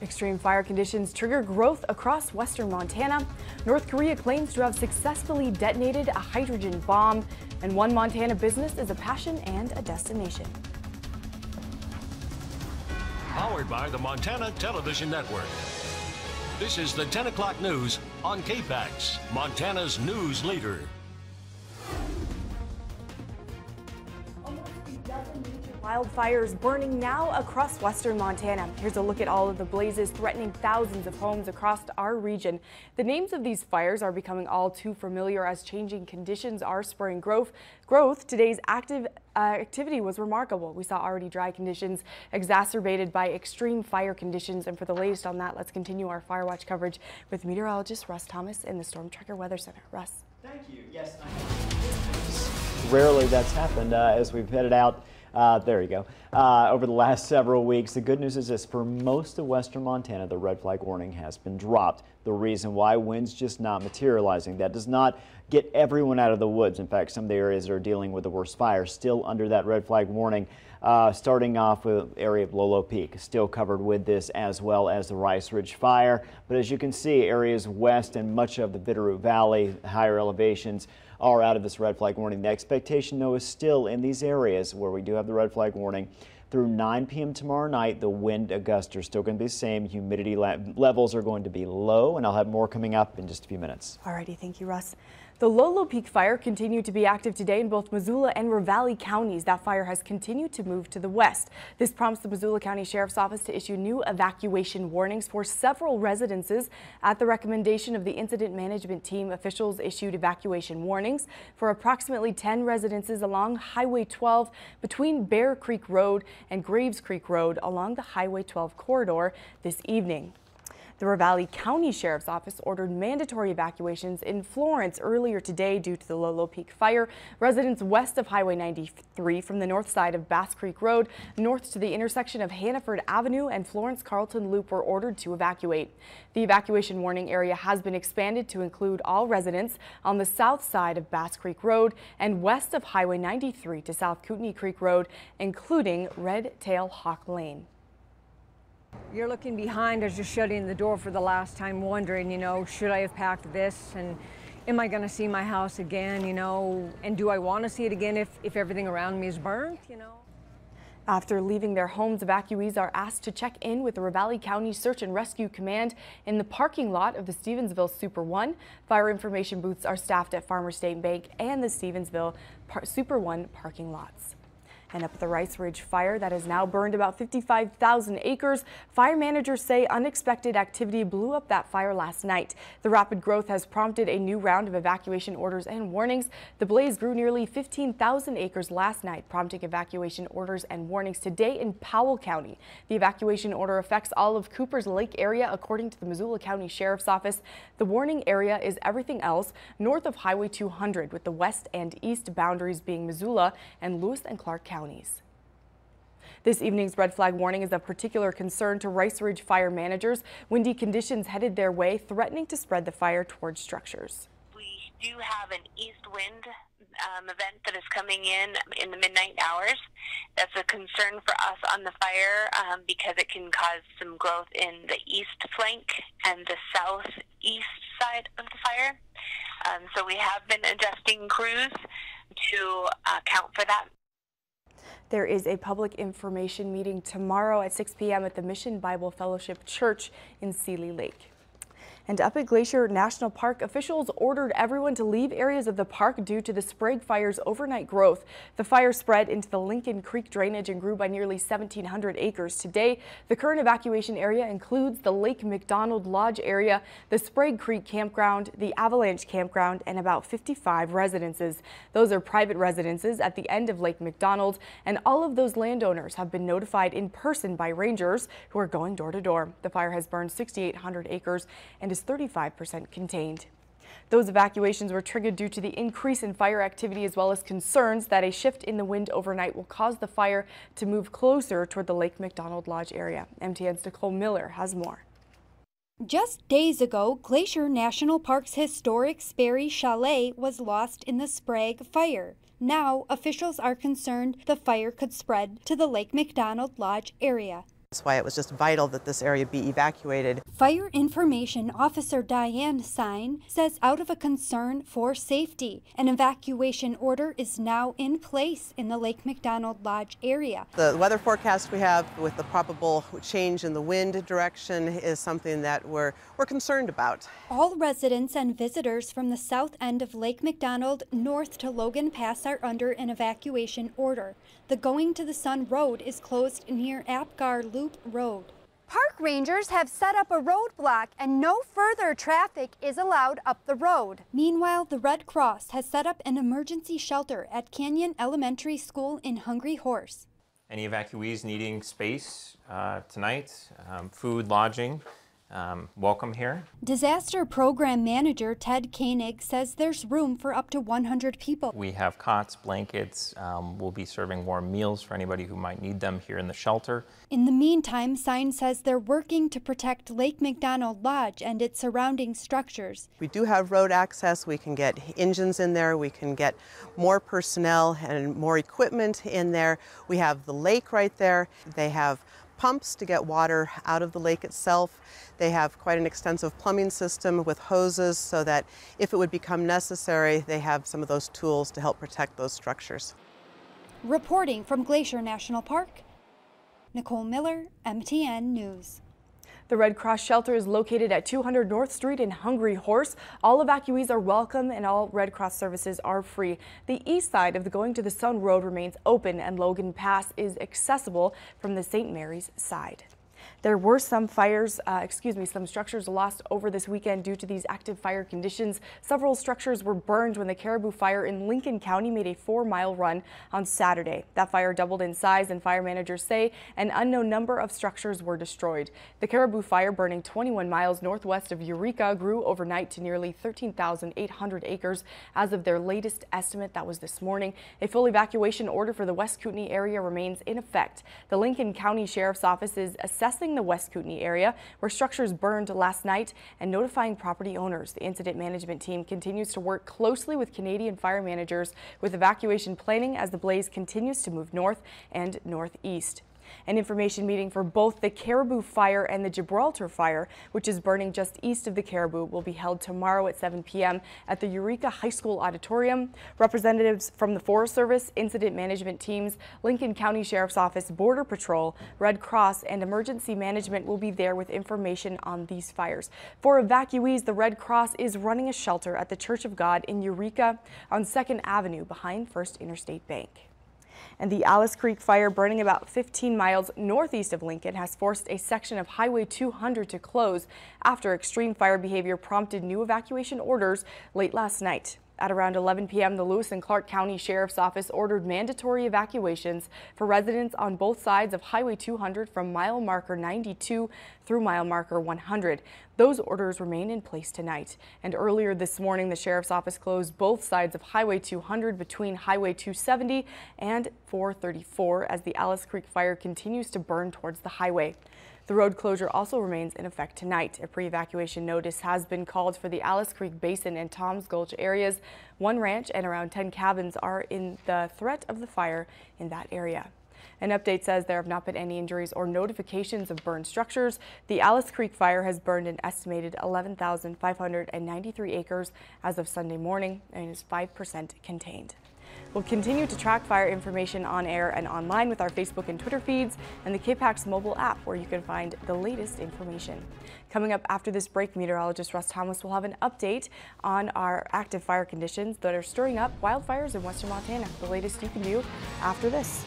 Extreme fire conditions trigger growth across western Montana. North Korea claims to have successfully detonated a hydrogen bomb. And one Montana business is a passion and a destination. Powered by the Montana Television Network. This is the 10 o'clock news on KPAX, Montana's news leader. Wildfires burning now across western Montana. Here's a look at all of the blazes threatening thousands of homes across our region. The names of these fires are becoming all too familiar as changing conditions are spurring growth. Today's activity was remarkable. We saw already dry conditions exacerbated by extreme fire conditions. And for the latest on that, let's continue our fire watch coverage with meteorologist Russ Thomas in the Storm Tracker Weather Center. Russ. Thank you. Yes, rarely that's happened as we've headed out. There you go. Over the last several weeks, the good news is this: for most of western Montana, the red flag warning has been dropped. The reason why: winds just not materializing. That does not get everyone out of the woods. In fact, some of the areas that are dealing with the worst fire still under that red flag warning. Starting off with the area of LOLO Peak, still covered with this, as well as the Rice Ridge fire. But as you can see, areas west and much of the Bitterroot Valley, higher elevations, are out of this red flag warning. The expectation, though, is still in these areas where we do have the red flag warning. Through 9 p.m. tomorrow night, the wind gusts are still going to be the same. Humidity levels are going to be low, and I'll have more coming up in just a few minutes. Alrighty, thank you, Russ. The LOLO Peak fire continued to be active today in both Missoula and Ravalli counties. That fire has continued to move to the west. This prompts the Missoula County Sheriff's Office to issue new evacuation warnings for several residences. At the recommendation of the incident management team, officials issued evacuation warnings for approximately 10 residences along Highway 12 between Bear Creek Road and Graves Creek Road along the Highway 12 corridor this evening. The Ravalli County Sheriff's Office ordered mandatory evacuations in Florence earlier today due to the LOLO Peak fire. Residents west of Highway 93 from the north side of Bass Creek Road north to the intersection of Hannaford Avenue and Florence-Carlton Loop were ordered to evacuate. The evacuation warning area has been expanded to include all residents on the south side of Bass Creek Road and west of Highway 93 to South Kootenai Creek Road, including Red Tail Hawk Lane. You're looking behind as you're shutting the door for the last time, wondering, should I have packed this, and am I going to see my house again, and do I want to see it again if everything around me is burnt, After leaving their homes, evacuees are asked to check in with the Ravalli County Search and Rescue Command in the parking lot of the Stevensville Super One. Fire information booths are staffed at Farmer State Bank and the Stevensville Super One parking lots. And up at the Rice Ridge fire that has now burned about 55,000 acres, fire managers say unexpected activity blew up that fire last night. The rapid growth has prompted a new round of evacuation orders and warnings. The blaze grew nearly 15,000 acres last night, prompting evacuation orders and warnings today in Powell County. The evacuation order affects all of Cooper's Lake area, according to the Missoula County Sheriff's Office. The warning area is everything else north of Highway 200, with the west and east boundaries being Missoula and Lewis and Clark counties. This evening's red flag warning is of particular concern to Rice Ridge fire managers. Windy conditions headed their way, threatening to spread the fire towards structures. We do have an east wind event that is coming in the midnight hours. That's a concern for us on the fire because it can cause some growth in the east flank and the southeast side of the fire. So we have been adjusting crews to account for that. There is a public information meeting tomorrow at 6 p.m. at the Mission Bible Fellowship Church in Seeley Lake. And up at Glacier National Park, officials ordered everyone to leave areas of the park due to the Sprague Fire's overnight growth. The fire spread into the Lincoln Creek drainage and grew by nearly 1,700 acres. Today, the current evacuation area includes the Lake McDonald Lodge area, the Sprague Creek Campground, the Avalanche Campground, and about 55 residences. Those are private residences at the end of Lake McDonald, and all of those landowners have been notified in person by rangers who are going door to door. The fire has burned 6,800 acres and is 35% contained. Those evacuations were triggered due to the increase in fire activity as well as concerns that a shift in the wind overnight will cause the fire to move closer toward the Lake McDonald Lodge area. MTN's Nicole Miller has more. Just days ago, Glacier National Park's historic Sperry Chalet was lost in the Sprague fire. Now, officials are concerned the fire could spread to the Lake McDonald Lodge area. That's why it was just vital that this area be evacuated. Fire Information Officer Diane Sign says out of a concern for safety, an evacuation order is now in place in the Lake McDonald Lodge area. The weather forecast we have with the probable change in the wind direction is something that we're concerned about. All residents and visitors from the south end of Lake McDonald north to Logan Pass are under an evacuation order. The Going to the Sun Road is closed near Apgar Loop Road. Park rangers have set up a roadblock and no further traffic is allowed up the road. Meanwhile, the Red Cross has set up an emergency shelter at Canyon Elementary School in Hungry Horse. Any evacuees needing space tonight, food, lodging, welcome here. Disaster Program Manager Ted Koenig says there's room for up to 100 people. We have cots, blankets. We'll be serving warm meals for anybody who might need them here in the shelter. In the meantime, Sign says they're working to protect Lake McDonald Lodge and its surrounding structures. We do have road access. We can get engines in there. We can get more personnel and more equipment in there. We have the lake right there. They have pumps to get water out of the lake itself. They have quite an extensive plumbing system with hoses so that if it would become necessary, they have some of those tools to help protect those structures. Reporting from Glacier National Park, Nicole Miller, MTN News. The Red Cross shelter is located at 200 North Street in Hungry Horse. All evacuees are welcome and all Red Cross services are free. The east side of the Going to the Sun Road remains open and Logan Pass is accessible from the St. Mary's side. There were some some structures lost over this weekend due to these active fire conditions. Several structures were burned when the Caribou Fire in Lincoln County made a 4-mile run on Saturday. That fire doubled in size and fire managers say an unknown number of structures were destroyed. The Caribou Fire, burning 21 miles northwest of Eureka, grew overnight to nearly 13,800 acres as of their latest estimate. That was this morning. A full evacuation order for the West Kootenai area remains in effect. The Lincoln County Sheriff's Office is assessing the West Kootenai area where structures burned last night and notifying property owners. The incident management team continues to work closely with Canadian fire managers with evacuation planning as the blaze continues to move north and northeast. An information meeting for both the Caribou Fire and the Gibraltar Fire, which is burning just east of the Caribou, will be held tomorrow at 7 p.m. at the Eureka High School Auditorium. Representatives from the Forest Service, incident management teams, Lincoln County Sheriff's Office, Border Patrol, Red Cross, and Emergency Management will be there with information on these fires. For evacuees, the Red Cross is running a shelter at the Church of God in Eureka on 2nd Avenue behind First Interstate Bank. And the Alice Creek Fire, burning about 15 miles northeast of Lincoln, has forced a section of Highway 200 to close after extreme fire behavior prompted new evacuation orders late last night. At around 11 p.m., the Lewis and Clark County Sheriff's Office ordered mandatory evacuations for residents on both sides of Highway 200 from mile marker 92 through mile marker 100. Those orders remain in place tonight. And earlier this morning, the Sheriff's Office closed both sides of Highway 200 between Highway 270 and 434 as the Alice Creek Fire continues to burn towards the highway. The road closure also remains in effect tonight. A pre-evacuation notice has been called for the Alice Creek Basin and Tom's Gulch areas. One ranch and around 10 cabins are in the threat of the fire in that area. An update says there have not been any injuries or notifications of burned structures. The Alice Creek Fire has burned an estimated 11,593 acres as of Sunday morning and is 5% contained. We'll continue to track fire information on air and online with our Facebook and Twitter feeds and the KPAX mobile app where you can find the latest information. Coming up after this break, meteorologist Russ Thomas will have an update on our active fire conditions that are stirring up wildfires in western Montana. The latest you can do after this.